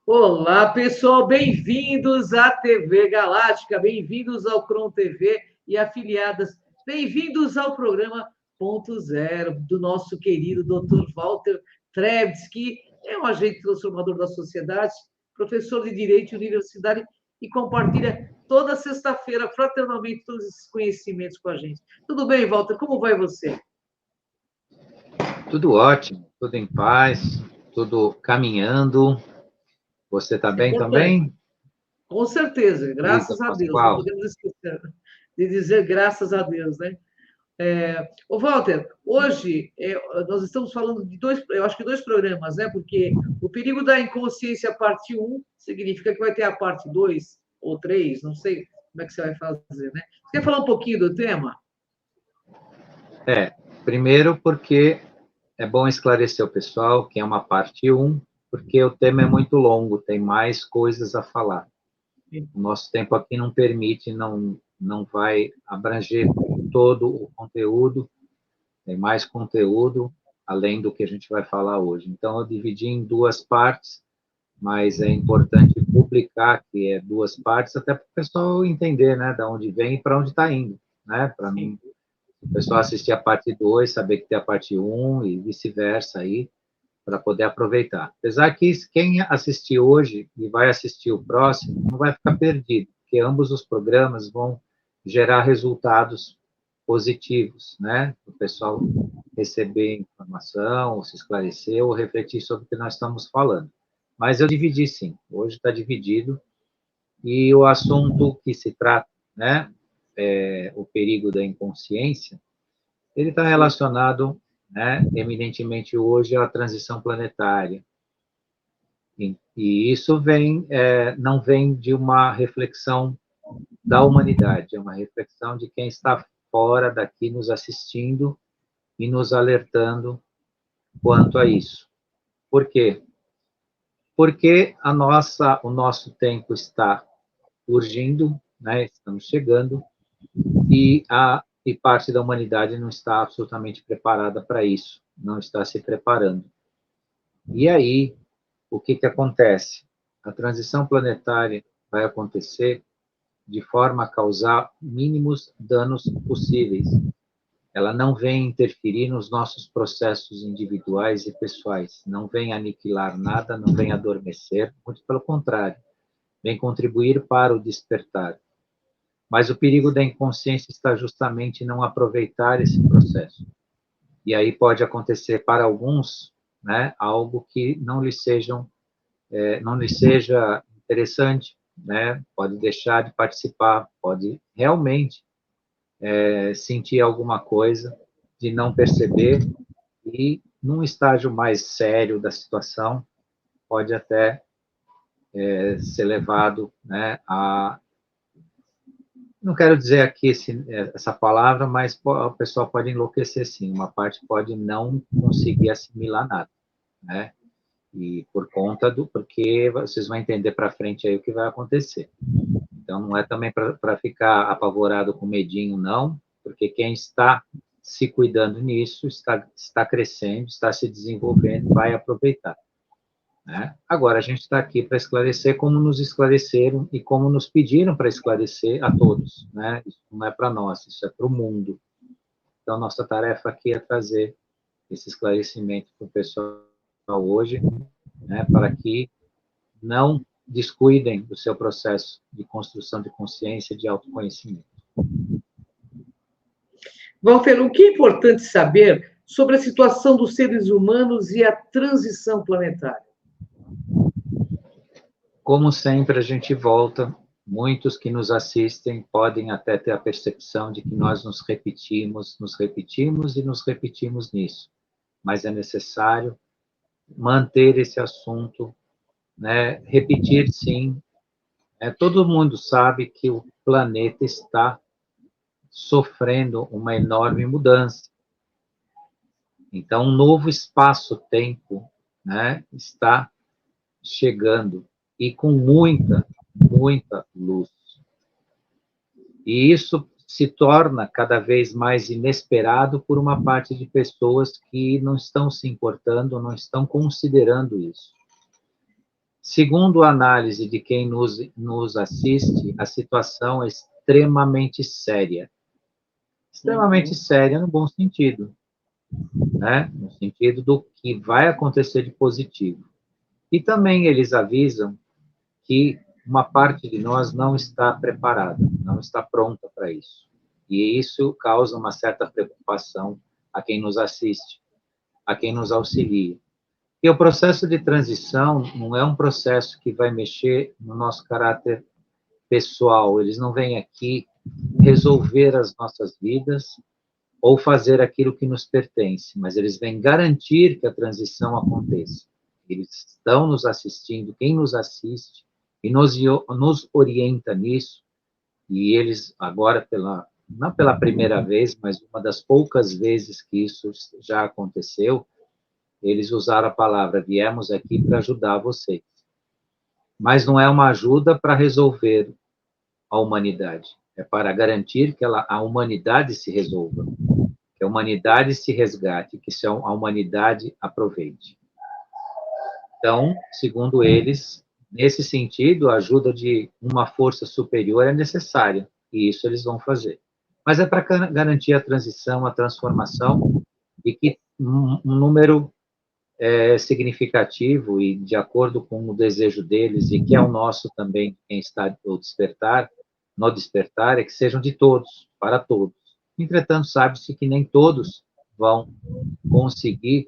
Olá, pessoal, bem-vindos à TV Galáctica, bem-vindos ao Cron TV e afiliadas, bem-vindos ao programa Ponto Zero do nosso querido Dr. Walter Trebs, que é um agente transformador da sociedade, professor de Direito e Universidade e compartilha toda sexta-feira, fraternalmente, todos esses conhecimentos com a gente. Tudo bem, Walter? Como vai você? Tudo ótimo, tudo em paz, tudo caminhando. Você está bem também? Com certeza, Isa graças a Deus. Não Pascoal. podemos esquecer de dizer graças a Deus, né? Ô, Walter, hoje nós estamos falando de eu acho que dois programas, né? Porque o perigo da inconsciência, parte um significa que vai ter a parte 2 ou 3, não sei como é que você vai fazer, né? Você quer falar um pouquinho do tema? Primeiro porque é bom esclarecer o pessoal que é uma parte 1, porque o tema é muito longo, tem mais coisas a falar. O nosso tempo aqui não permite, não vai abranger todo o conteúdo, tem mais conteúdo além do que a gente vai falar hoje. Então, eu dividi em duas partes, mas é importante publicar que é duas partes, até para o pessoal entender, né, de onde vem e para onde está indo, né, para não o pessoal assistir a parte 2, saber que tem a parte 1 e vice-versa aí, para poder aproveitar. Apesar que quem assistir hoje e vai assistir o próximo, não vai ficar perdido, porque ambos os programas vão gerar resultados positivos, né, para o pessoal receber informação, ou se esclarecer, ou refletir sobre o que nós estamos falando. Mas eu dividi sim, hoje está dividido, e o assunto que se trata, né, o perigo da inconsciência, ele está relacionado, né, eminentemente hoje à transição planetária. E isso não vem de uma reflexão da humanidade, é uma reflexão de quem está fora daqui nos assistindo e nos alertando quanto a isso. Por quê? Porque o nosso tempo está urgindo, né, estamos chegando, e parte da humanidade não está absolutamente preparada para isso, não está se preparando. E aí, o que acontece? A transição planetária vai acontecer de forma a causar mínimos danos possíveis. Ela não vem interferir nos nossos processos individuais e pessoais, não vem aniquilar nada, não vem adormecer, muito pelo contrário, vem contribuir para o despertar. Mas o perigo da inconsciência está justamente em não aproveitar esse processo. E aí pode acontecer para alguns, né, algo que não lhe seja interessante, né? Pode deixar de participar, pode realmente sentir alguma coisa de não perceber e, num estágio mais sério da situação, pode até ser levado, né, a... Não quero dizer aqui essa palavra, mas o pessoal pode enlouquecer sim, uma parte pode não conseguir assimilar nada, né? E porque vocês vão entender para frente aí o que vai acontecer. Então, não é também para ficar apavorado com medinho, não, porque quem está se cuidando nisso, está crescendo, está se desenvolvendo, vai aproveitar. Né? Agora, a gente está aqui para esclarecer como nos esclareceram e como nos pediram para esclarecer a todos. Né? Isso não é para nós, isso é para o mundo. Então, nossa tarefa aqui é trazer esse esclarecimento para o pessoal hoje, né, para que não descuidem do seu processo de construção de consciência, de autoconhecimento. Walter, o que é importante saber sobre a situação dos seres humanos e a transição planetária? Como sempre, a gente volta. Muitos que nos assistem podem até ter a percepção de que nós nos repetimos e nos repetimos nisso. Mas é necessário manter esse assunto, né? Repetir, sim. Todo mundo sabe que o planeta está sofrendo uma enorme mudança. Então, um novo espaço-tempo, né, está chegando e com muita, muita luz. E isso se torna cada vez mais inesperado por uma parte de pessoas que não estão se importando, não estão considerando isso. Segundo a análise de quem nos assiste, a situação é extremamente séria. Extremamente séria no bom sentido, né? No sentido do que vai acontecer de positivo. E também eles avisam que uma parte de nós não está preparada, não está pronta para isso. E isso causa uma certa preocupação a quem nos assiste, a quem nos auxilia. E o processo de transição não é um processo que vai mexer no nosso caráter pessoal. Eles não vêm aqui resolver as nossas vidas ou fazer aquilo que nos pertence, mas eles vêm garantir que a transição aconteça. Eles estão nos assistindo, quem nos assiste, e nos orienta nisso, e eles agora, não pela primeira vez, mas uma das poucas vezes que isso já aconteceu, eles usaram a palavra, viemos aqui para ajudar vocês. Mas não é uma ajuda para resolver a humanidade, é para garantir que a humanidade se resolva, que a humanidade se resgate, que a humanidade aproveite. Então, segundo eles, nesse sentido, a ajuda de uma força superior é necessária, e isso eles vão fazer. Mas é para garantir a transição, a transformação, e que um número significativo e de acordo com o desejo deles, e que é o nosso também, quem está no despertar, é que sejam de todos, para todos. Entretanto, sabe-se que nem todos vão conseguir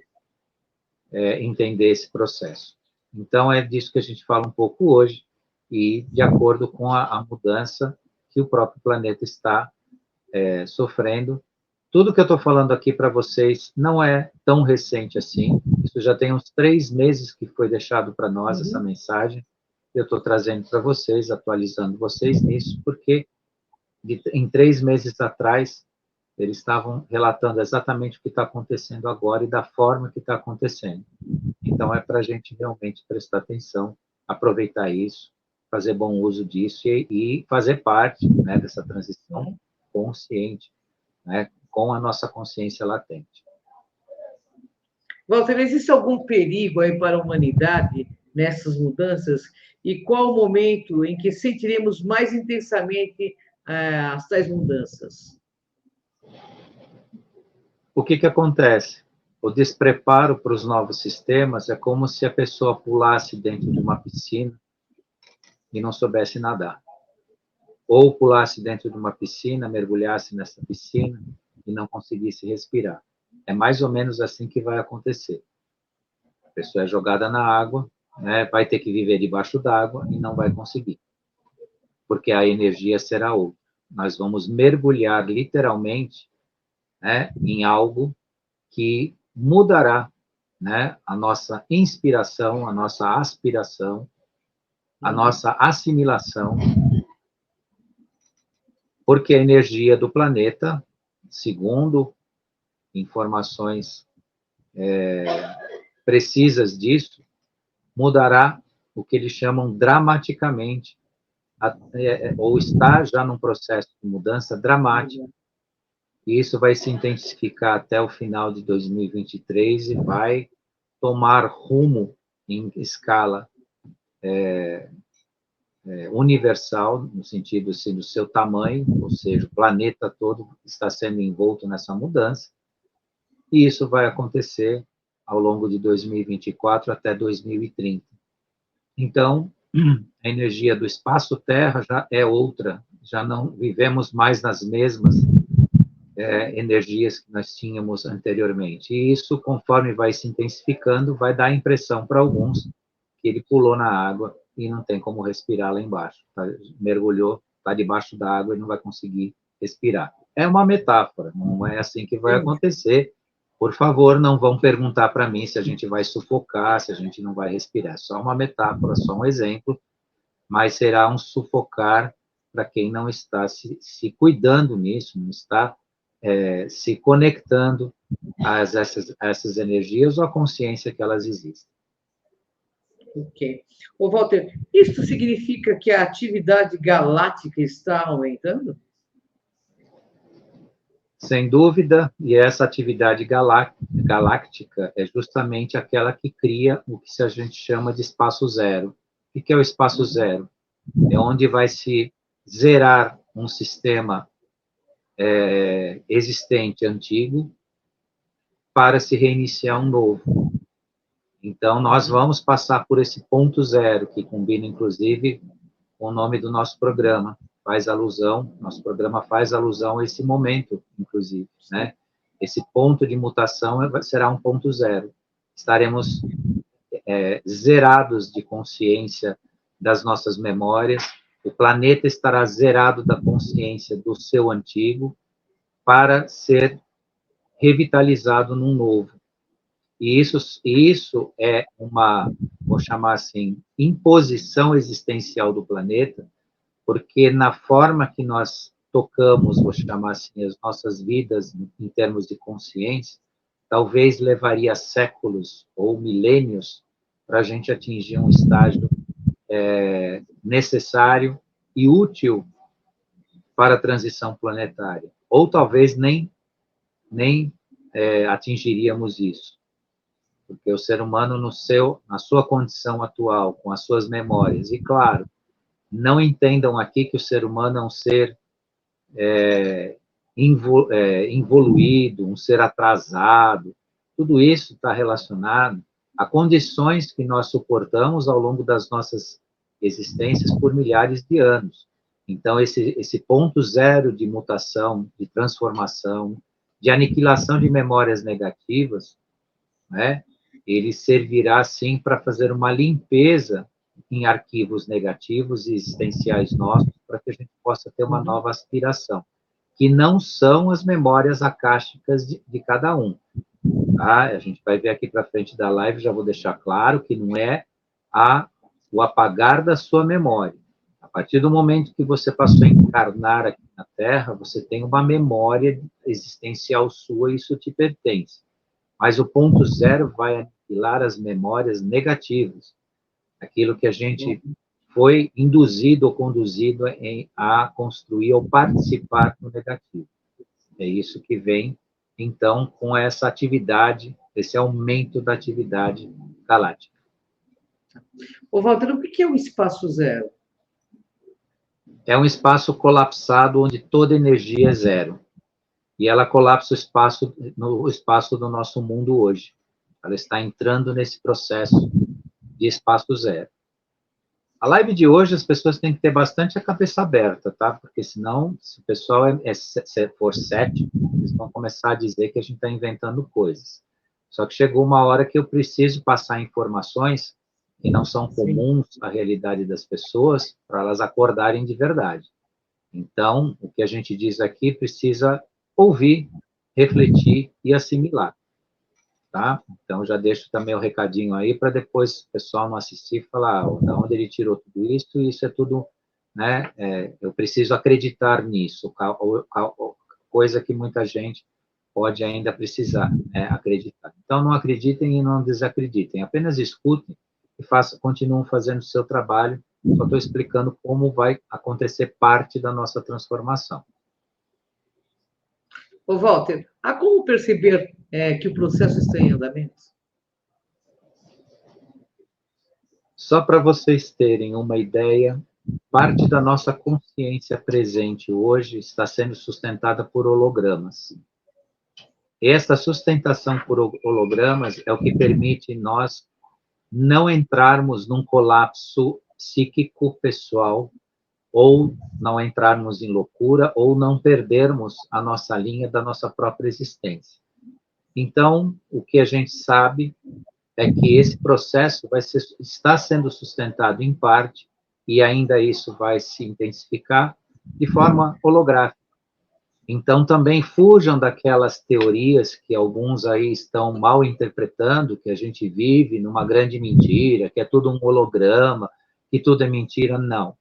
entender esse processo. Então, é disso que a gente fala um pouco hoje, e de acordo com a mudança que o próprio planeta está sofrendo. Tudo que eu estou falando aqui para vocês não é tão recente assim, isso já tem uns 3 meses que foi deixado para nós essa mensagem, eu estou trazendo para vocês, atualizando vocês nisso, porque em 3 meses atrás, eles estavam relatando exatamente o que está acontecendo agora e da forma que está acontecendo. Então, é para a gente realmente prestar atenção, aproveitar isso, fazer bom uso disso e fazer parte, né, dessa transição consciente, né, com a nossa consciência latente. Walter, existe algum perigo aí para a humanidade nessas mudanças? E qual o momento em que sentiremos mais intensamente as tais mudanças? O que acontece? O despreparo para os novos sistemas é como se a pessoa pulasse dentro de uma piscina e não soubesse nadar. Ou pulasse dentro de uma piscina, mergulhasse nessa piscina e não conseguisse respirar. É mais ou menos assim que vai acontecer. A pessoa é jogada na água, né, vai ter que viver debaixo d'água e não vai conseguir. Porque a energia será outra. Nós vamos mergulhar literalmente, né, em algo que mudará, né, a nossa inspiração, a nossa aspiração, a nossa assimilação, porque a energia do planeta, segundo informações precisas disso, mudará o que eles chamam dramaticamente, ou está já num processo de mudança dramática, e isso vai se intensificar até o final de 2023 e vai tomar rumo em escala universal, no sentido assim, do seu tamanho, ou seja, o planeta todo está sendo envolto nessa mudança, e isso vai acontecer ao longo de 2024 até 2030. Então, a energia do espaço-terra já é outra, já não vivemos mais nas mesmas energias que nós tínhamos anteriormente. E isso, conforme vai se intensificando, vai dar a impressão para alguns que ele pulou na água e não tem como respirar lá embaixo. Mergulhou, está debaixo da água e não vai conseguir respirar. É uma metáfora, não é assim que vai acontecer. Por favor, não vão perguntar para mim se a gente vai sufocar, se a gente não vai respirar. Só uma metáfora, só um exemplo, mas será um sufocar para quem não está se cuidando nisso, não está se conectando a essas energias ou à consciência que elas existem. Ok. Ô, Walter, isso significa que a atividade galáctica está aumentando? Sem dúvida, e essa atividade galáctica é justamente aquela que cria o que a gente chama de espaço zero. O que é o espaço zero? É onde vai se zerar um sistema existente, antigo, para se reiniciar um novo. Então, nós vamos passar por esse ponto zero, que combina, inclusive, com o nome do nosso programa. Nosso programa faz alusão a esse momento, inclusive, né? Esse ponto de mutação será um ponto zero. Estaremos zerados de consciência das nossas memórias, o planeta estará zerado da consciência do seu antigo para ser revitalizado num novo. E isso é uma, vou chamar assim, imposição existencial do planeta, porque na forma que nós tocamos, vou chamar assim, as nossas vidas em termos de consciência, talvez levaria séculos ou milênios para a gente atingir um estágio necessário e útil para a transição planetária. Ou talvez nem atingiríamos isso. Porque o ser humano, na sua condição atual, com as suas memórias, e claro, não entendam aqui que o ser humano é um ser involuído, um ser atrasado, tudo isso está relacionado a condições que nós suportamos ao longo das nossas existências por milhares de anos. Então, esse ponto zero de mutação, de transformação, de aniquilação de memórias negativas, né, ele servirá, sim, para fazer uma limpeza em arquivos negativos e existenciais nossos, para que a gente possa ter uma nova aspiração, que não são as memórias akáshicas de cada um. Tá? A gente vai ver aqui para frente da live, já vou deixar claro que não é o apagar da sua memória. A partir do momento que você passou a encarnar aqui na Terra, você tem uma memória existencial sua e isso te pertence. Mas o ponto zero vai aniquilar as memórias negativas, aquilo que a gente foi induzido ou conduzido a construir ou participar no negativo. É isso que vem, então, com essa atividade, esse aumento da atividade galáctica. Ô, Walter, o que é o espaço zero? É um espaço colapsado onde toda energia é zero. E ela colapsa no espaço do nosso mundo hoje. Ela está entrando nesse processo de espaço zero. A live de hoje, as pessoas têm que ter bastante a cabeça aberta, tá? Porque senão, se o pessoal for cético, eles vão começar a dizer que a gente está inventando coisas. Só que chegou uma hora que eu preciso passar informações que não são comuns à realidade das pessoas, para elas acordarem de verdade. Então, o que a gente diz aqui precisa ouvir, refletir e assimilar, tá? Então, já deixo também o recadinho aí, para depois o pessoal não assistir e falar da onde ele tirou tudo isso, e isso é tudo, né, eu preciso acreditar nisso, coisa que muita gente pode ainda precisar, né, acreditar. Então, não acreditem e não desacreditem, apenas escutem e continuem fazendo o seu trabalho. Só estou explicando como vai acontecer parte da nossa transformação. Ô, Walter, há como perceber que o processo está em andamento? Só para vocês terem uma ideia, parte da nossa consciência presente hoje está sendo sustentada por hologramas. E essa sustentação por hologramas é o que permite nós não entrarmos num colapso psíquico pessoal, ou não entrarmos em loucura, ou não perdermos a nossa linha da nossa própria existência. Então, o que a gente sabe é que esse processo está sendo sustentado em parte, e ainda isso vai se intensificar, de forma holográfica. Então, também fujam daquelas teorias que alguns aí estão mal interpretando, que a gente vive numa grande mentira, que é tudo um holograma, que tudo é mentira. Não,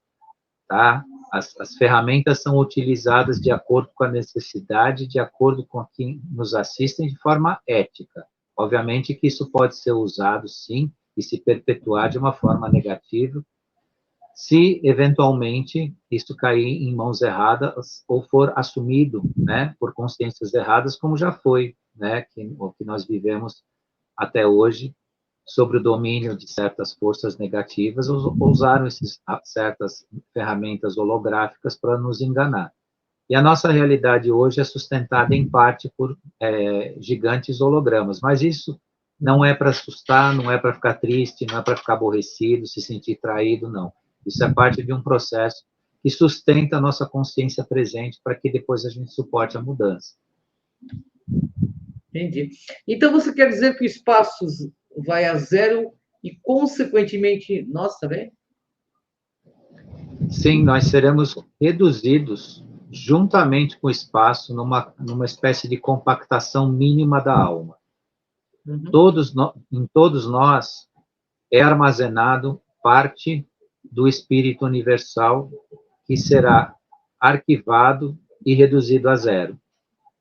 tá? As ferramentas são utilizadas de acordo com a necessidade, de acordo com quem nos assistem, de forma ética. Obviamente que isso pode ser usado, sim, e se perpetuar de uma forma negativa, se eventualmente isso cair em mãos erradas ou for assumido, né, por consciências erradas, como já foi, né, o que nós vivemos até hoje, sobre o domínio de certas forças negativas, usaram certas ferramentas holográficas para nos enganar. E a nossa realidade hoje é sustentada, em parte, por gigantes hologramas. Mas isso não é para assustar, não é para ficar triste, não é para ficar aborrecido, se sentir traído, não. Isso é parte de um processo que sustenta a nossa consciência presente para que depois a gente suporte a mudança. Entendi. Então, você quer dizer que o espaço vai a zero e, consequentemente, nós também? Sim, nós seremos reduzidos juntamente com o espaço numa espécie de compactação mínima da alma. Uhum. Em todos nós é armazenado parte do espírito universal que será arquivado e reduzido a zero.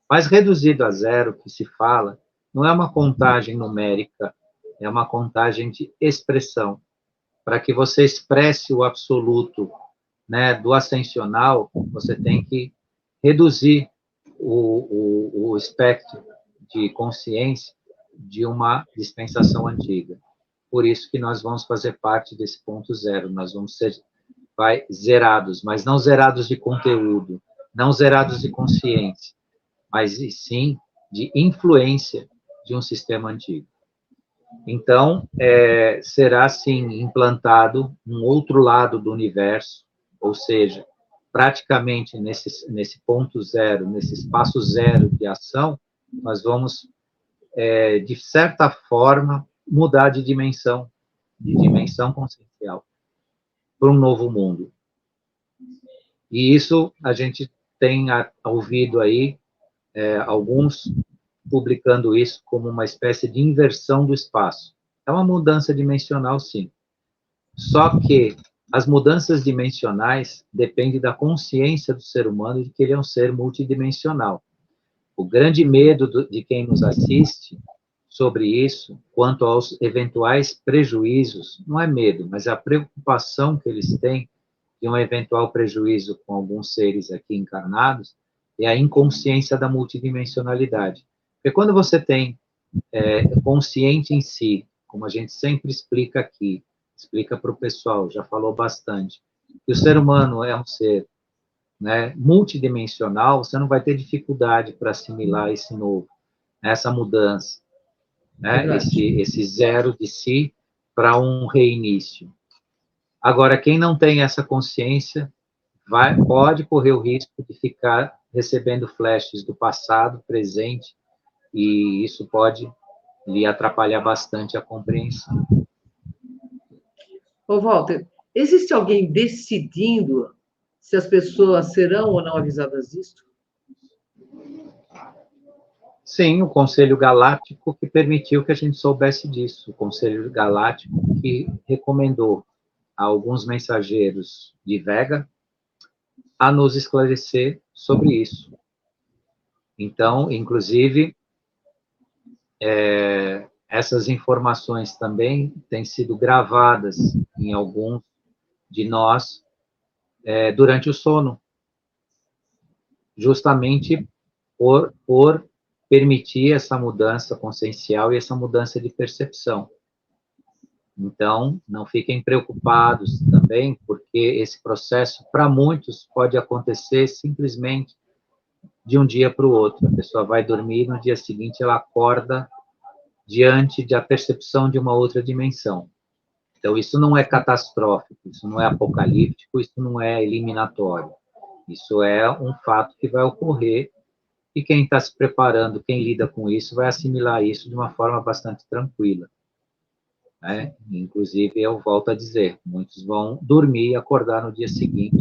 Mas reduzido a zero, que se fala, não é uma contagem numérica, é uma contagem de expressão. Para que você expresse o absoluto, né, do ascensional, você tem que reduzir o espectro de consciência de uma dispensação antiga. Por isso que nós vamos fazer parte desse ponto zero, nós vamos ser zerados, mas não zerados de conteúdo, não zerados de consciência, mas sim de influência de um sistema antigo. Então, será, sim, implantado um outro lado do universo, ou seja, praticamente nesse ponto zero, nesse espaço zero de ação, nós vamos, de certa forma, mudar de dimensão consciencial, para um novo mundo. E isso a gente tem ouvido aí alguns publicando isso como uma espécie de inversão do espaço. É uma mudança dimensional, sim. Só que as mudanças dimensionais dependem da consciência do ser humano de que ele é um ser multidimensional. O grande medo de quem nos assiste sobre isso, quanto aos eventuais prejuízos, não é medo, mas a preocupação que eles têm de um eventual prejuízo com alguns seres aqui encarnados, é a inconsciência da multidimensionalidade. Porque quando você tem consciente em si, como a gente sempre explica aqui, explica para o pessoal, já falou bastante, que o ser humano é um ser, né, multidimensional, você não vai ter dificuldade para assimilar esse novo, essa mudança, né, esse zero de si para um reinício. Agora, quem não tem essa consciência pode correr o risco de ficar recebendo flashes do passado, presente, e isso pode lhe atrapalhar bastante a compreensão. Ô, Walter, existe alguém decidindo se as pessoas serão ou não avisadas disto? Sim, o Conselho Galáctico que permitiu que a gente soubesse disso. O Conselho Galáctico que recomendou a alguns mensageiros de Vega a nos esclarecer sobre isso. Então, inclusive, essas informações também têm sido gravadas em alguns de nós durante o sono, justamente por permitir essa mudança consciencial e essa mudança de percepção. Então, não fiquem preocupados também, porque esse processo, para muitos, pode acontecer simplesmente de um dia para o outro. A pessoa vai dormir e no dia seguinte ela acorda diante da percepção de uma outra dimensão. Então, isso não é catastrófico, isso não é apocalíptico, isso não é eliminatório. Isso é um fato que vai ocorrer e quem está se preparando, quem lida com isso, vai assimilar isso de uma forma bastante tranquila. Né? Inclusive, eu volto a dizer, muitos vão dormir e acordar no dia seguinte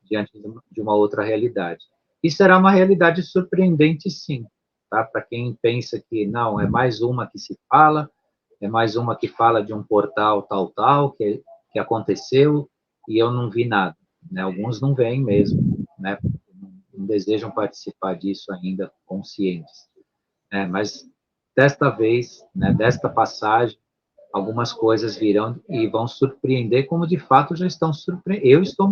diante de uma outra realidade. E será uma realidade surpreendente, sim, tá? Para quem pensa que, não, é mais uma que se fala, é mais uma que fala de um portal tal, que aconteceu e eu não vi nada. Né? Alguns não veem mesmo, né? Não desejam participar disso ainda conscientes. Mas, desta vez, né, desta passagem, algumas coisas virão e vão surpreender, como de fato já estão surpreendendo. Eu estou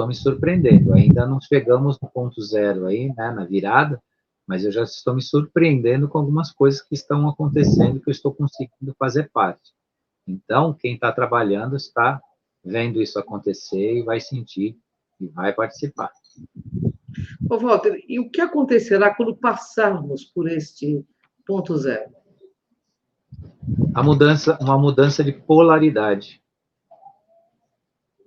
me surpreendendo. Ainda não chegamos no ponto zero aí, né, na virada, mas eu já estou me surpreendendo com algumas coisas que estão acontecendo, que eu estou conseguindo fazer parte. Então, quem está trabalhando está vendo isso acontecer e vai sentir e vai participar. Ô, Walter, e o que acontecerá quando passarmos por este ponto zero? Uma mudança de polaridade.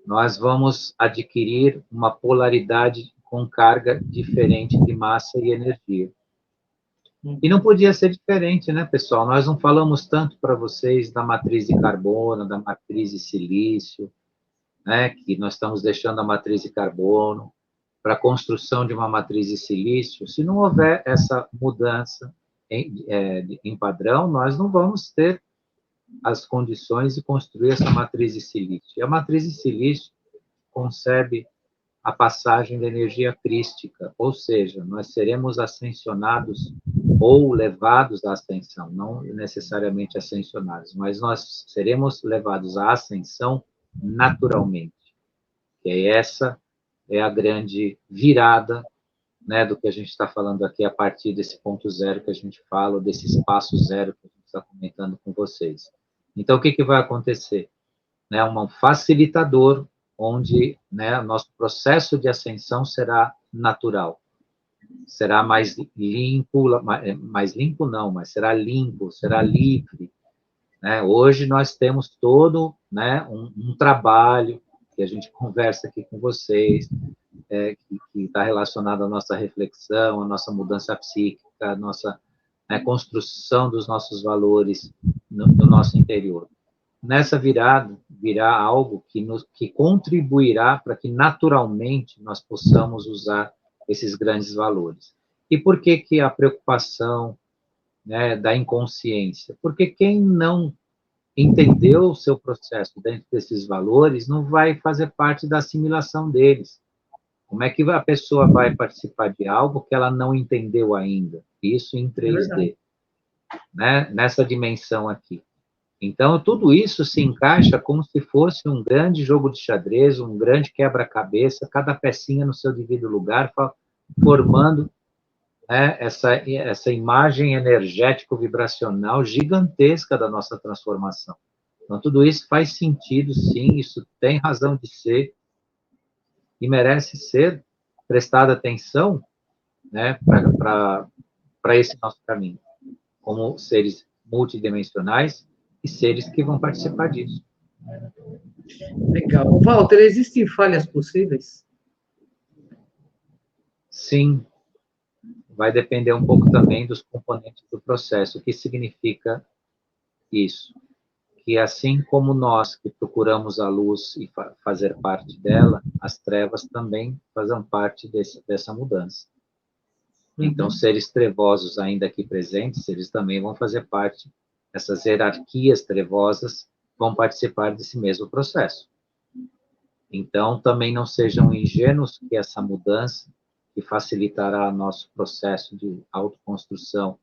Nós vamos adquirir uma polaridade com carga diferente de massa e energia. E não podia ser diferente, né, pessoal? Nós não falamos tanto para vocês da matriz de carbono, da matriz de silício, né, que nós estamos deixando a matriz de carbono para a construção de uma matriz de silício. Se não houver essa mudança em padrão, nós não vamos ter as condições de construir essa matriz de silício. E a matriz de silício concebe a passagem da energia crística, ou seja, nós seremos ascensionados ou levados à ascensão, não necessariamente ascensionados, mas nós seremos levados à ascensão naturalmente. E essa é a grande virada, né, do que a gente está falando aqui a partir desse ponto zero que a gente fala, desse espaço zero que a gente está comentando com vocês. Então, o que vai acontecer? Né, um facilitador, onde, né, nosso processo de ascensão será natural. Será mais limpo não, mas será limpo, será livre. Né? Hoje nós temos todo, né, um trabalho que a gente conversa aqui com vocês, que está relacionado à nossa reflexão, à nossa mudança psíquica, à nossa, né, construção dos nossos valores no nosso interior. Nessa virada, virá algo que contribuirá para que naturalmente nós possamos usar esses grandes valores. E por que a preocupação, né, da inconsciência? Porque quem não entendeu o seu processo dentro desses valores não vai fazer parte da assimilação deles. Como é que a pessoa vai participar de algo que ela não entendeu ainda? Isso em 3D, né? Nessa dimensão aqui. Então, tudo isso se encaixa como se fosse um grande jogo de xadrez, um grande quebra-cabeça, cada pecinha no seu devido lugar, formando, né, essa imagem energético-vibracional gigantesca da nossa transformação. Então, tudo isso faz sentido, sim, isso tem razão de ser e merece ser prestada atenção, né, para esse nosso caminho, como seres multidimensionais e seres que vão participar disso. Legal. Walter, existem falhas possíveis? Sim. Vai depender um pouco também dos componentes do processo. O que significa isso? Que assim como nós que procuramos a luz e fazer parte dela, as trevas também fazem parte dessa mudança. Então, seres trevosos ainda aqui presentes, eles também vão fazer parte, essas hierarquias trevosas vão participar desse mesmo processo. Então, também não sejam ingênuos que essa mudança, que facilitará nosso processo de autoconstrução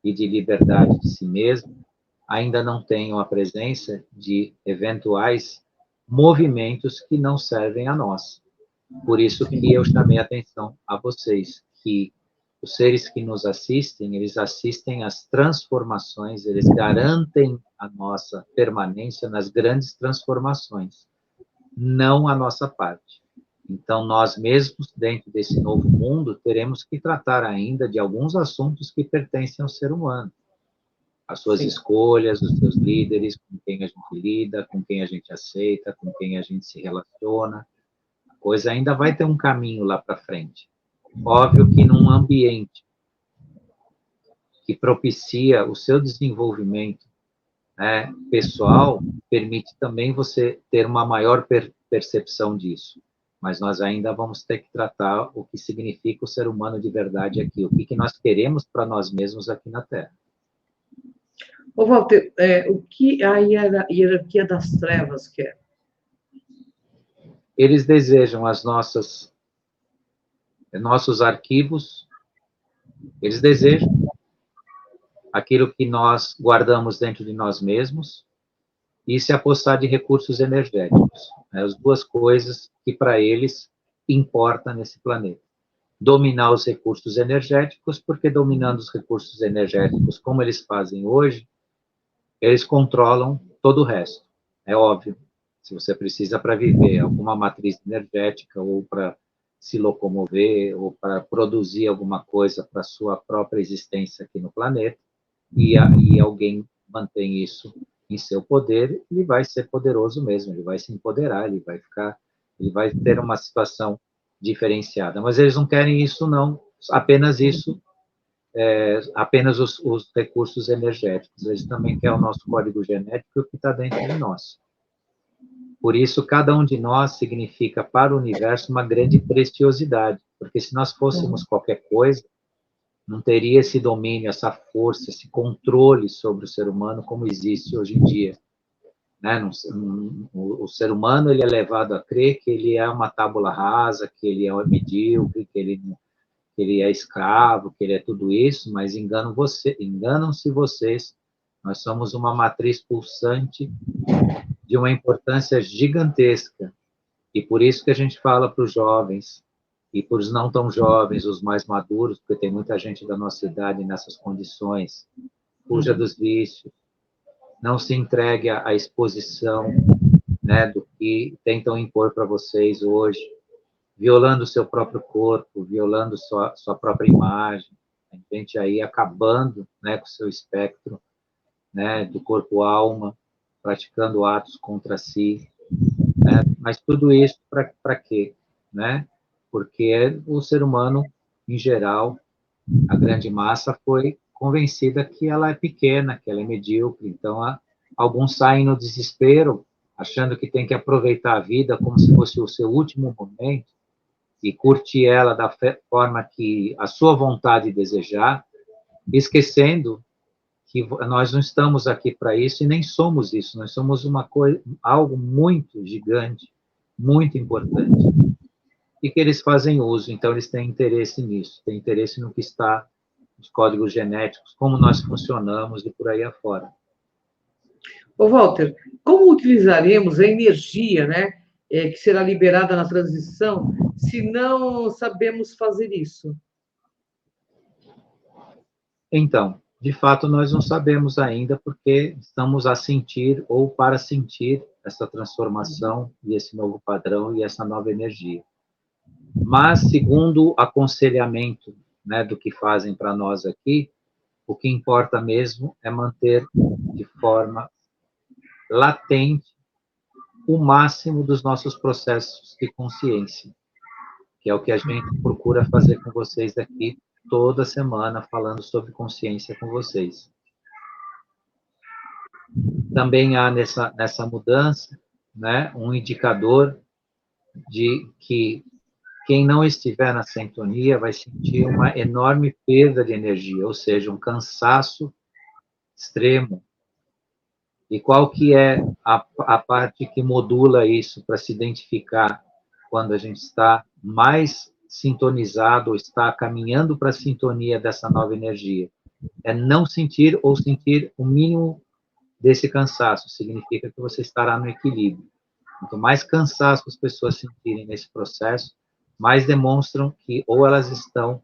e de liberdade de si mesmo, ainda não tenham a presença de eventuais movimentos que não servem a nós. Por isso que eu chamei a atenção a vocês, que os seres que nos assistem, eles assistem às transformações, eles garantem a nossa permanência nas grandes transformações, não a nossa parte. Então, nós mesmos, dentro desse novo mundo, teremos que tratar ainda de alguns assuntos que pertencem ao ser humano. As suas escolhas, os seus líderes, com quem a gente lida, com quem a gente aceita, com quem a gente se relaciona. A coisa ainda vai ter um caminho lá para frente. Óbvio que num ambiente que propicia o seu desenvolvimento, né, pessoal, permite também você ter uma maior percepção disso. Mas nós ainda vamos ter que tratar o que significa o ser humano de verdade aqui, o que nós queremos para nós mesmos aqui na Terra. Ô, Walter, o que a hierarquia das trevas quer? Eles desejam nossos arquivos, eles desejam aquilo que nós guardamos dentro de nós mesmos e se apossar de recursos energéticos. As duas coisas que para eles importam nesse planeta. dominar os recursos energéticos, porque dominando os recursos energéticos, como eles fazem hoje, eles controlam todo o resto. É óbvio. Se você precisa para viver alguma matriz energética, ou para se locomover, ou para produzir alguma coisa para a sua própria existência aqui no planeta, e alguém mantém isso em seu poder, ele vai ser poderoso mesmo, ele vai se empoderar, ele vai ter uma situação diferenciada. Mas eles não querem isso, não, apenas isso, apenas os recursos energéticos. Eles também querem o nosso código genético que está dentro de nós. Por isso, cada um de nós significa para o universo uma grande preciosidade, porque se nós fôssemos qualquer coisa, não teria esse domínio, essa força, esse controle sobre o ser humano como existe hoje em dia. Né? O ser humano ele é levado a crer que ele é uma tábula rasa, que ele é medíocre, que ele é escravo, que ele é tudo isso, mas enganam-se vocês. Nós somos uma matriz pulsante de uma importância gigantesca. E por isso que a gente fala para os jovens, e para os não tão jovens, os mais maduros, porque tem muita gente da nossa idade nessas condições, fuja dos vícios, não se entregue à exposição, né, do que tentam impor para vocês hoje, violando o seu próprio corpo, violando sua própria imagem, a gente aí acabando, né, com o seu espectro, né, do corpo-alma, praticando atos contra si, né? Mas tudo isso para quê? Né? Porque o ser humano, em geral, a grande massa foi convencida que ela é pequena, que ela é medíocre, então alguns saem no desespero, achando que tem que aproveitar a vida como se fosse o seu último momento e curtir ela da forma que a sua vontade desejar, esquecendo que nós não estamos aqui para isso e nem somos isso, nós somos algo muito gigante, muito importante, e que eles fazem uso, então eles têm interesse nisso, têm interesse no que está nos códigos genéticos, como nós funcionamos e por aí afora. Ô, Walter, como utilizaremos a energia, né, que será liberada na transição, se não sabemos fazer isso? Então, de fato, nós não sabemos ainda, porque estamos a sentir ou para sentir essa transformação e esse novo padrão e essa nova energia. Mas, segundo o aconselhamento, né, do que fazem para nós aqui, o que importa mesmo é manter de forma latente o máximo dos nossos processos de consciência, que é o que a gente procura fazer com vocês aqui toda semana, falando sobre consciência com vocês. Também há nessa mudança, né, um indicador de que quem não estiver na sintonia vai sentir uma enorme perda de energia, ou seja, um cansaço extremo. E qual que é a parte que modula isso para se identificar quando a gente está mais sintonizado ou está caminhando para a sintonia dessa nova energia? É não sentir ou sentir o mínimo desse cansaço, significa que você estará no equilíbrio. Quanto mais cansaço as pessoas sentirem nesse processo, mais demonstram que ou elas estão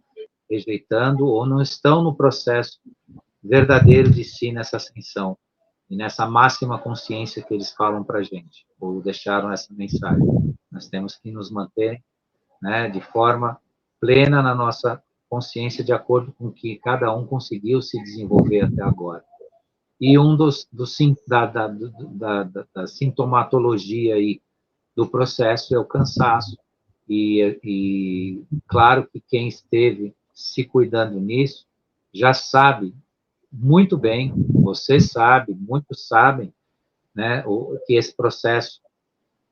rejeitando ou não estão no processo verdadeiro de si nessa ascensão e nessa máxima consciência que eles falam para a gente, ou deixaram essa mensagem. Nós temos que nos manter, né, de forma plena na nossa consciência, de acordo com o que cada um conseguiu se desenvolver até agora. E da sintomatologia aí do processo é o cansaço, e claro que quem esteve se cuidando nisso já sabe muito bem, você sabe, muitos sabem, né, que esse processo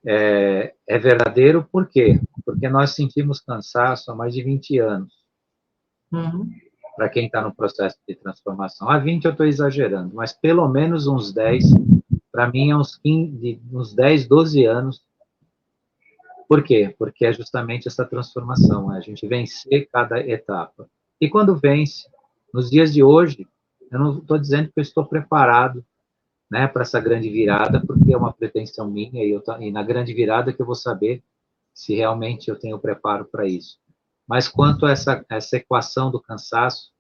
é verdadeiro. Por quê? Porque nós sentimos cansaço há mais de 20 anos. Para quem está no processo de transformação. Há 20 eu estou exagerando, mas pelo menos uns 10, para mim é uns 10, 12 anos. Por quê? Porque é justamente essa transformação, a gente vencer cada etapa. E quando vence, nos dias de hoje, eu não estou dizendo que eu estou preparado, né, para essa grande virada, porque é uma pretensão minha, e na grande virada que eu vou saber se realmente eu tenho preparo para isso. Mas quanto a essa equação do cansaço,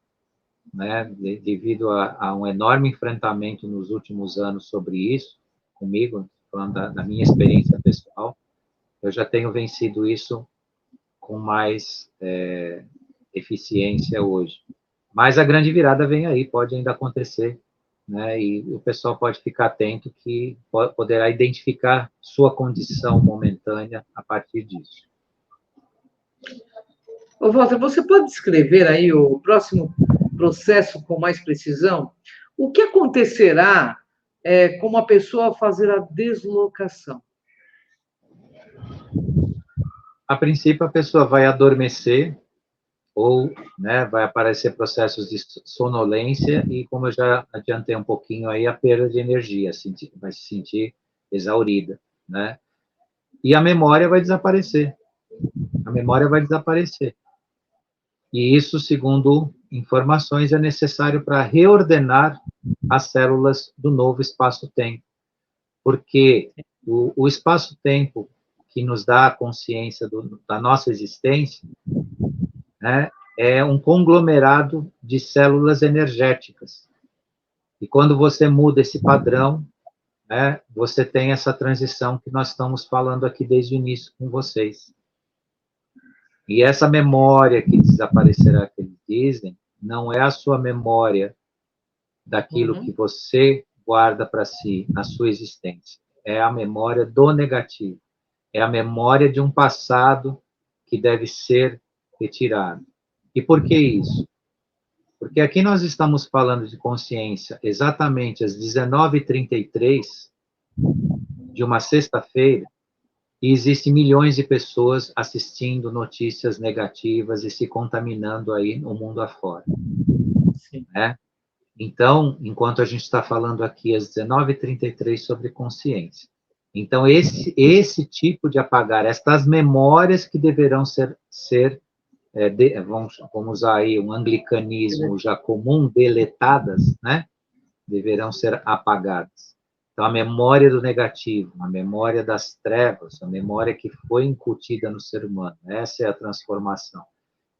né, devido a um enorme enfrentamento nos últimos anos sobre isso, comigo, falando da minha experiência pessoal, eu já tenho vencido isso com mais eficiência hoje. Mas a grande virada vem aí, pode ainda acontecer, né? E o pessoal pode ficar atento que poderá identificar sua condição momentânea a partir disso. Ô, Walter, você pode descrever aí o próximo processo com mais precisão? O que acontecerá com uma pessoa fazer a deslocação? A princípio, a pessoa vai adormecer, ou, né, vai aparecer processos de sonolência e, como eu já adiantei um pouquinho aí, a perda de energia, vai se sentir exaurida, né? E a memória vai desaparecer. A memória vai desaparecer. E isso, segundo informações, é necessário para reordenar as células do novo espaço-tempo. Porque o espaço-tempo que nos dá a consciência da nossa existência, né, é um conglomerado de células energéticas. E quando você muda esse padrão, né, você tem essa transição que nós estamos falando aqui desde o início com vocês. E essa memória que desaparecerá, que eles dizem, não é a sua memória daquilo que você guarda para si, na sua existência. É a memória do negativo. É a memória de um passado que deve ser retirado. E por que isso? Porque aqui nós estamos falando de consciência exatamente às 19h33 de uma sexta-feira, e existem milhões de pessoas assistindo notícias negativas e se contaminando aí no mundo afora. Sim. Né? Então, enquanto a gente está falando aqui às 19h33 sobre consciência. Então, esse tipo de apagar, estas memórias que deverão ser vamos usar aí um anglicanismo já comum, deletadas, né? Deverão ser apagadas. Então, a memória do negativo, a memória das trevas, a memória que foi incutida no ser humano, essa é a transformação.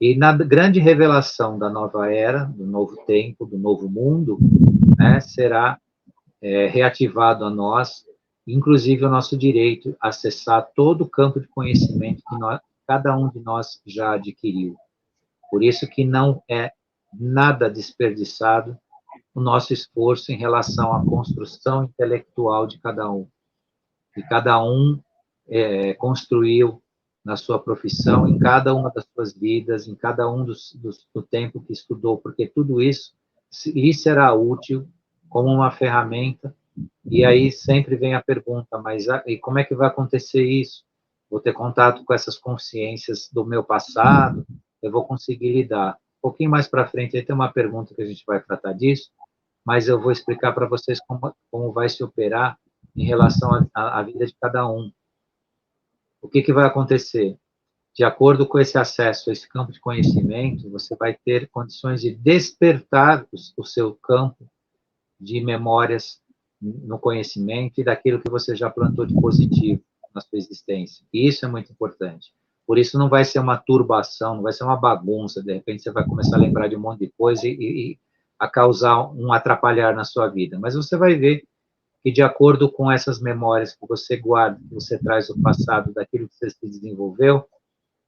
E na grande revelação da nova era, do novo tempo, do novo mundo, né, será reativado a nós, inclusive o nosso direito a acessar todo o campo de conhecimento que cada um de nós já adquiriu. Por isso que não é nada desperdiçado o nosso esforço em relação à construção intelectual de cada um. E cada um construiu na sua profissão, em cada uma das suas vidas, em cada um do tempo que estudou, porque tudo isso lhe será útil como uma ferramenta. E aí sempre vem a pergunta, mas e como é que vai acontecer isso? Vou ter contato com essas consciências do meu passado, eu vou conseguir lidar. Um pouquinho mais para frente, aí tem uma pergunta que a gente vai tratar disso, mas eu vou explicar para vocês como vai se operar em relação à vida de cada um. O que vai acontecer? De acordo com esse acesso a esse campo de conhecimento, você vai ter condições de despertar o seu campo de memórias no conhecimento e daquilo que você já plantou de positivo na sua existência. E isso é muito importante. Por isso não vai ser uma turbação, não vai ser uma bagunça, de repente você vai começar a lembrar de um monte de coisa e a causar um atrapalhar na sua vida. Mas você vai ver que, de acordo com essas memórias que você guarda, que você traz do passado, daquilo que você se desenvolveu,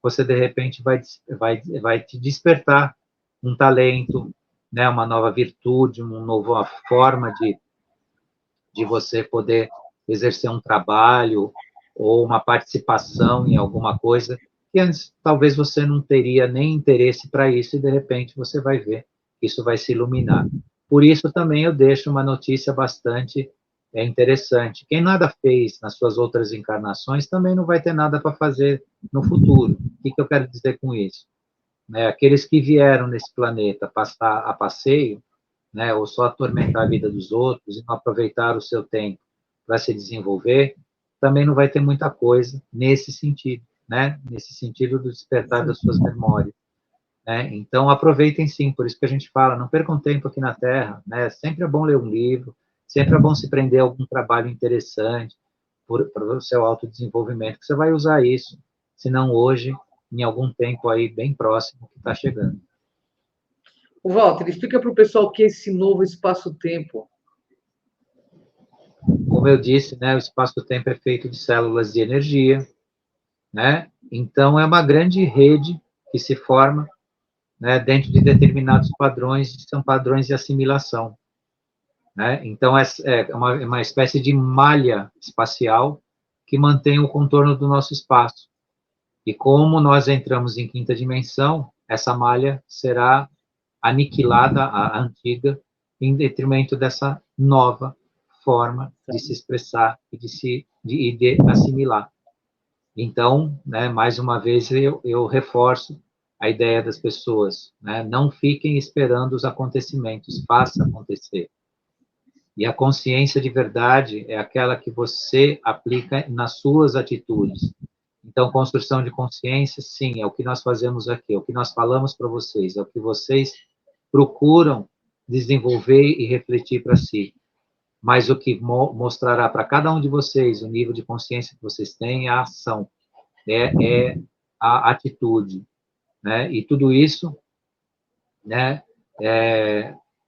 você, de repente, vai te despertar um talento, né, uma nova virtude, uma nova forma de você poder exercer um trabalho ou uma participação em alguma coisa que antes talvez você não teria nem interesse para isso, e de repente você vai ver que isso vai se iluminar. Por isso também eu deixo uma notícia bastante interessante. Quem nada fez nas suas outras encarnações também não vai ter nada para fazer no futuro. O que eu quero dizer com isso? Aqueles que vieram nesse planeta passar a passeio, né, ou só atormentar a vida dos outros e não aproveitar o seu tempo para se desenvolver, também não vai ter muita coisa nesse sentido, né? Nesse sentido do despertar das suas memórias. Né? Então, aproveitem sim, por isso que a gente fala, não percam tempo aqui na Terra, né? Sempre é bom ler um livro, sempre é bom se prender a algum trabalho interessante para o seu autodesenvolvimento, que você vai usar isso, se não hoje, em algum tempo aí bem próximo que está chegando. O Walter, explica para o pessoal o que é esse novo espaço-tempo. Como eu disse, né, o espaço-tempo é feito de células de energia, né? Então, é uma grande rede que se forma, né, dentro de determinados padrões, que são padrões de assimilação, né? Então, é uma espécie de malha espacial que mantém o contorno do nosso espaço. E como nós entramos em quinta dimensão, essa malha será aniquilada, a antiga, em detrimento dessa nova forma de se expressar e de assimilar. Então, né, mais uma vez, eu reforço a ideia das pessoas, né, não fiquem esperando os acontecimentos, faça acontecer. E a consciência de verdade é aquela que você aplica nas suas atitudes. Então, construção de consciência, sim, é o que nós fazemos aqui, é o que nós falamos para vocês, é o que vocês procuram desenvolver e refletir para si. Mas o que mostrará para cada um de vocês o nível de consciência que vocês têm é a ação, é a atitude, né? E tudo isso, né,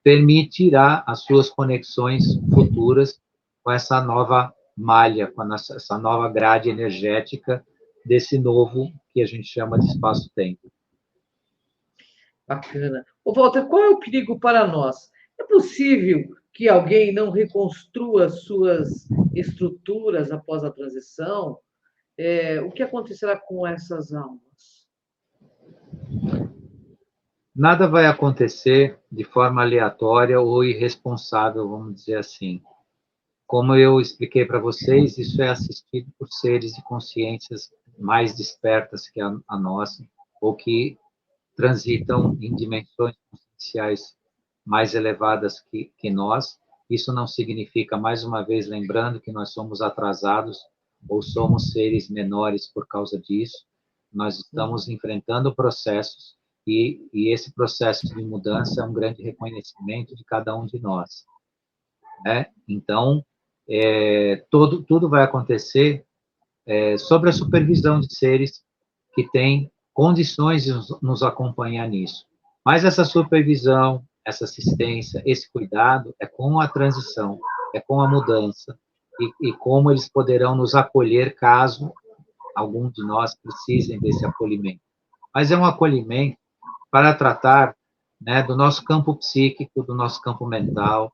permitirá as suas conexões futuras com essa nova malha, com essa nova grade energética desse novo que a gente chama de espaço-tempo. Bacana. Ô, Walter, qual é o perigo para nós? É possível que alguém não reconstrua suas estruturas após a transição? O que acontecerá com essas almas? Nada vai acontecer de forma aleatória ou irresponsável, vamos dizer assim. Como eu expliquei para vocês, isso é assistido por seres de consciências mais despertas que a nossa, ou que transitam em dimensões conscienciais mais elevadas que nós. Isso não significa, mais uma vez, lembrando que nós somos atrasados ou somos seres menores por causa disso. Nós estamos enfrentando processos e esse processo de mudança é um grande reconhecimento de cada um de nós, né? Então, tudo vai acontecer sob a supervisão de seres que têm condições de nos acompanhar nisso. Mas essa supervisão, essa assistência, esse cuidado é com a transição, é com a mudança, e como eles poderão nos acolher caso algum de nós precisem desse acolhimento. Mas é um acolhimento para tratar, né, do nosso campo psíquico, do nosso campo mental,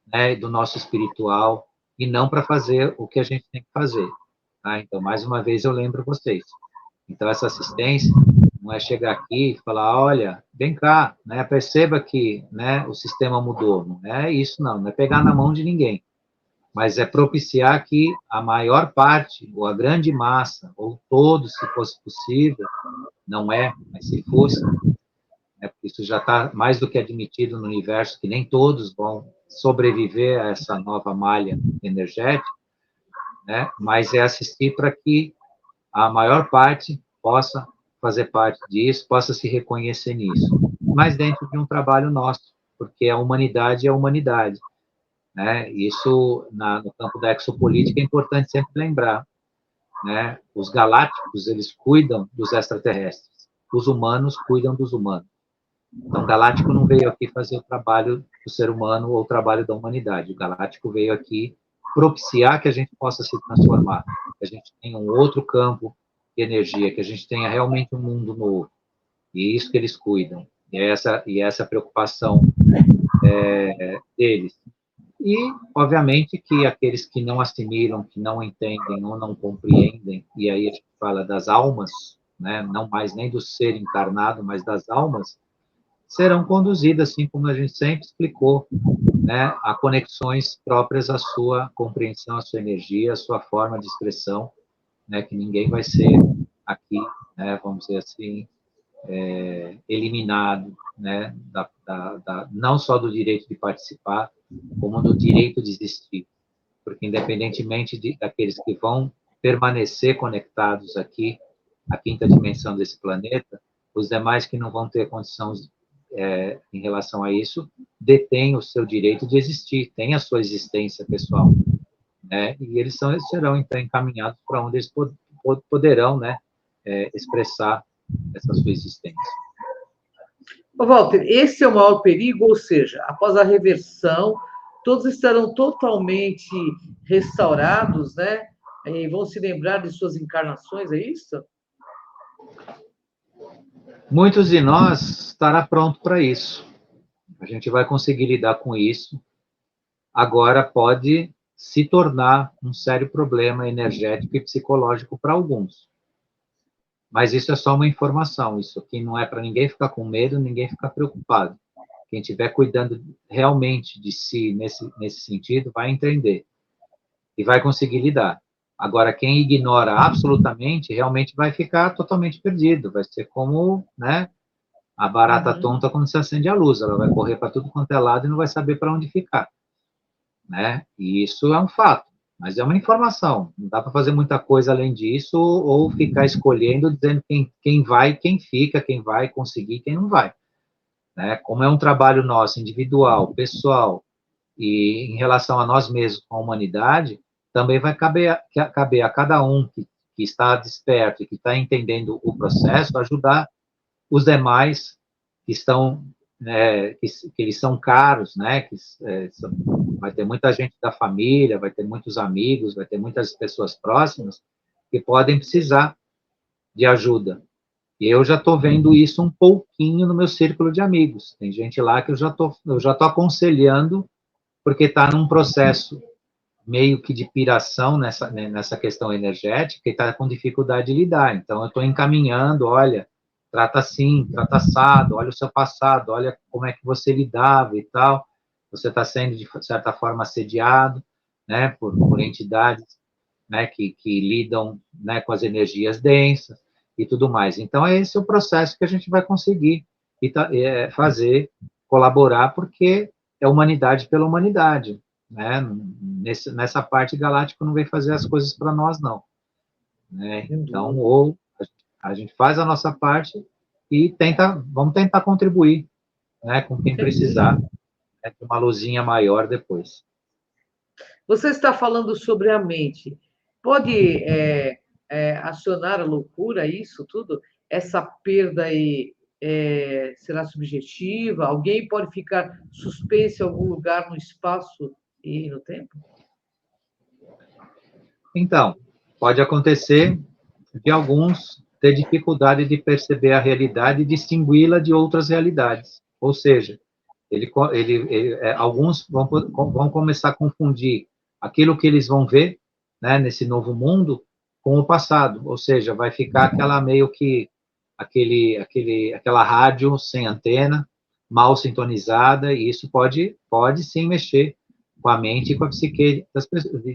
né, do nosso espiritual, e não para fazer o que a gente tem que fazer. Tá? Então, mais uma vez, eu lembro vocês. Então, essa assistência não é chegar aqui e falar, olha, vem cá, né, perceba que, né, o sistema mudou. Não é isso, não é pegar na mão de ninguém, mas é propiciar que a maior parte, ou a grande massa, ou todos, se fosse possível, não é, mas se fosse, né, porque isso já está mais do que admitido no universo, que nem todos vão sobreviver a essa nova malha energética, né, mas é assistir para que a maior parte possa fazer parte disso, possa se reconhecer nisso, mas dentro de um trabalho nosso, porque a humanidade é a humanidade, né? Isso, no campo da exopolítica, é importante sempre lembrar, né? Os galácticos, eles cuidam dos extraterrestres, os humanos cuidam dos humanos. Então, o galáctico não veio aqui fazer o trabalho do ser humano ou o trabalho da humanidade, o galáctico veio aqui propiciar que a gente possa se transformar, que a gente tenha um outro campo de energia, que a gente tenha realmente um mundo novo. E é isso que eles cuidam. E essa preocupação deles. E, obviamente, que aqueles que não assimilam, que não entendem ou não compreendem, e aí a gente fala das almas, né, não mais nem do ser encarnado, mas das almas, serão conduzidas, assim como a gente sempre explicou, né, a conexões próprias à sua compreensão, à sua energia, à sua forma de expressão, né, que ninguém vai ser aqui, né, vamos dizer assim, eliminado, né, não só do direito de participar, como do direito de existir, porque independentemente daqueles que vão permanecer conectados aqui, à quinta dimensão desse planeta, os demais que não vão ter condições em relação a isso, detêm o seu direito de existir, têm a sua existência pessoal, né? E eles serão então encaminhados para onde eles poderão, né, expressar essa sua existência. Walter, esse é o maior perigo, ou seja, após a reversão, todos estarão totalmente restaurados, né? E vão se lembrar de suas encarnações, é isso? Muitos de nós estará pronto para isso. A gente vai conseguir lidar com isso. Agora pode se tornar um sério problema energético e psicológico para alguns. Mas isso é só uma informação. Isso aqui não é para ninguém ficar com medo, ninguém ficar preocupado. Quem estiver cuidando realmente de si nesse sentido vai entender e vai conseguir lidar. Agora, quem ignora absolutamente, realmente vai ficar totalmente perdido. Vai ser como, né, a barata tonta quando se acende a luz. Ela vai correr para tudo quanto é lado e não vai saber para onde ficar. Né? E isso é um fato, mas é uma informação. Não dá para fazer muita coisa além disso ou ficar escolhendo, dizendo quem vai, quem fica, quem vai conseguir, quem não vai. Né? Como é um trabalho nosso, individual, pessoal, e em relação a nós mesmos, com a humanidade, também vai caber a cada um que está desperto e que está entendendo o processo, ajudar os demais que estão, que eles são caros, né? Vai ter muita gente da família, vai ter muitos amigos, vai ter muitas pessoas próximas que podem precisar de ajuda. E eu já estou vendo isso um pouquinho no meu círculo de amigos. Tem gente lá que eu já tô aconselhando porque está num processo meio que de piração nessa questão energética e está com dificuldade de lidar. Então, eu estou encaminhando, olha, trata assim, trata assado, olha o seu passado, olha como é que você lidava e tal. Você está sendo, de certa forma, assediado, né, por entidades, né, que lidam, né, com as energias densas e tudo mais. Então, esse é o processo que a gente vai conseguir fazer, colaborar, porque é humanidade pela humanidade, né? Nessa parte, Galáctico não vem fazer as coisas para nós, não. Né? Então, ou a gente faz a nossa parte e vamos tentar contribuir, né, com quem precisar, né, com uma luzinha maior depois. Você está falando sobre a mente. Pode acionar a loucura, isso tudo? Essa perda aí será subjetiva? Alguém pode ficar suspenso em algum lugar no espaço e no tempo? Então, pode acontecer de alguns ter dificuldade de perceber a realidade e distingui-la de outras realidades. Ou seja, alguns vão começar a confundir aquilo que eles vão ver, né, nesse novo mundo com o passado. Ou seja, vai ficar aquela meio que aquela rádio sem antena, mal sintonizada, e isso pode sim mexer com a mente e com a psique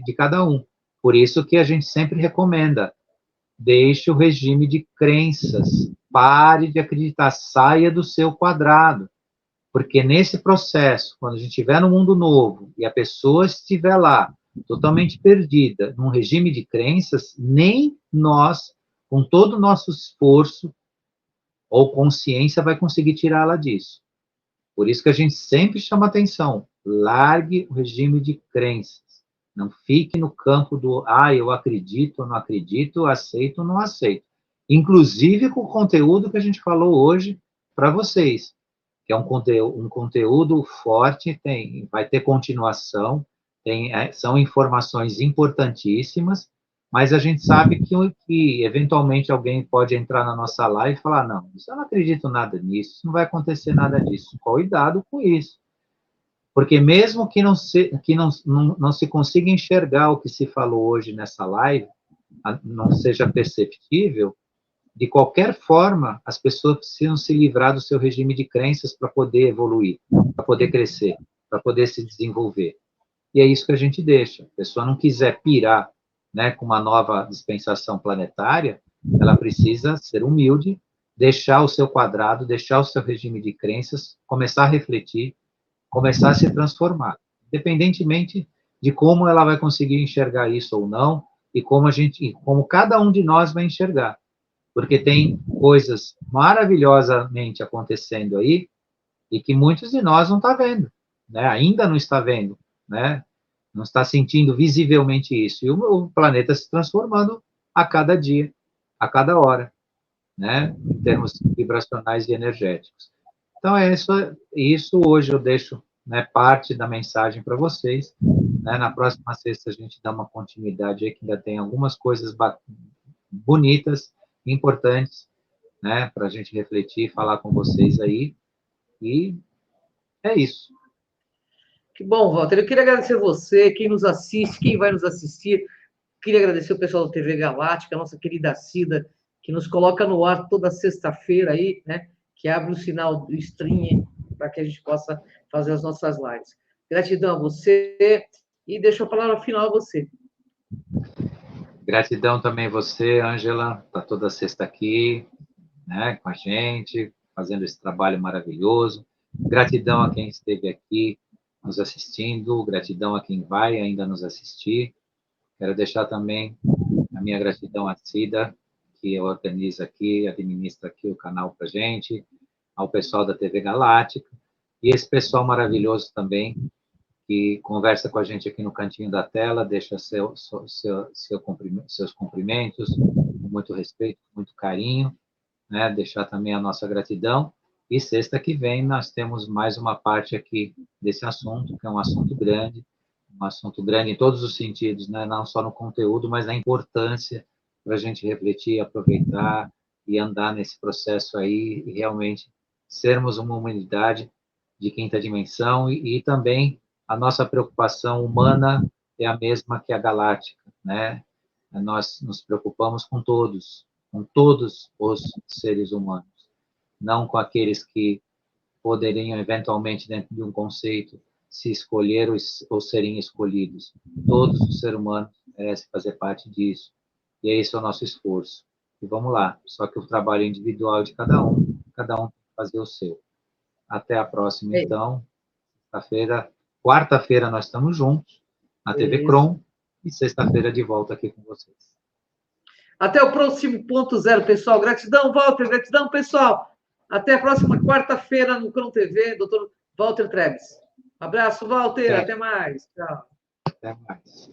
de cada um. Por isso que a gente sempre recomenda: deixe o regime de crenças, pare de acreditar, saia do seu quadrado. Porque nesse processo, quando a gente estiver no mundo novo e a pessoa estiver lá, totalmente perdida, num regime de crenças, nem nós, com todo o nosso esforço ou consciência, vai conseguir tirá-la disso. Por isso que a gente sempre chama atenção: largue o regime de crenças. Não fique no campo do, eu acredito ou não acredito, aceito ou não aceito. Inclusive com o conteúdo que a gente falou hoje para vocês, que é um conteúdo forte, vai ter continuação, são informações importantíssimas, mas a gente sabe que eventualmente alguém pode entrar na nossa live e falar: não, eu não acredito nada nisso, não vai acontecer nada disso. Cuidado com isso. Porque mesmo que não se consiga enxergar o que se falou hoje nessa live, não seja perceptível, de qualquer forma, as pessoas precisam se livrar do seu regime de crenças para poder evoluir, para poder crescer, para poder se desenvolver. E é isso que a gente deixa. A pessoa não quiser pirar, né, com uma nova dispensação planetária, ela precisa ser humilde, deixar o seu quadrado, deixar o seu regime de crenças, começar a refletir, começar a se transformar, independentemente de como ela vai conseguir enxergar isso ou não, e como cada um de nós vai enxergar. Porque tem coisas maravilhosamente acontecendo aí e que muitos de nós não está vendo, né? Ainda não está vendo, né? Não está sentindo visivelmente isso. E o planeta se transformando a cada dia, a cada hora. né, em termos vibracionais e energéticos. Então, isso hoje eu deixo, né, parte da mensagem para vocês. Né? Na próxima sexta a gente dá uma continuidade aí, que ainda tem algumas coisas bonitas, importantes, né, para a gente refletir e falar com vocês aí. E é isso. Que bom, Walter. Eu queria agradecer você, quem nos assiste, quem vai nos assistir. Queria agradecer o pessoal da TV Galáctica, a nossa querida Cida, que nos coloca no ar toda sexta-feira aí, né? Que abre o sinal do stream para que a gente possa fazer as nossas lives. Gratidão a você e deixo a palavra final a você. Gratidão também a você, Ângela, está toda sexta aqui, né, com a gente, fazendo esse trabalho maravilhoso. Gratidão a quem esteve aqui nos assistindo, gratidão a quem vai ainda nos assistir. Quero deixar também a minha gratidão à Cida, que organiza aqui, administra aqui o canal para a gente, ao pessoal da TV Galáctica, e esse pessoal maravilhoso também, que conversa com a gente aqui no cantinho da tela, deixa seus cumprimentos, com muito respeito, com muito carinho, né? Deixar também a nossa gratidão. E sexta que vem nós temos mais uma parte aqui desse assunto, que é um assunto grande em todos os sentidos, né? Não só no conteúdo, mas na importância para a gente refletir, aproveitar e andar nesse processo aí e realmente sermos uma humanidade de quinta dimensão e também a nossa preocupação humana é a mesma que a galáctica, né? Nós nos preocupamos com todos os seres humanos, não com aqueles que poderiam, eventualmente, dentro de um conceito, se escolher ou serem escolhidos. Todos os seres humanos merecem fazer parte disso. E esse é o nosso esforço. E vamos lá, só que o trabalho individual de cada um tem que fazer o seu. Até a próxima, então. Quarta-feira nós estamos juntos, na TV Crom, e sexta-feira de volta aqui com vocês. Até o próximo ponto zero, pessoal. Gratidão, Walter. Gratidão, pessoal. Até a próxima quarta-feira no Crom TV, Dr. Walter Trebes. Abraço, Walter. Até mais. Tchau. Até mais.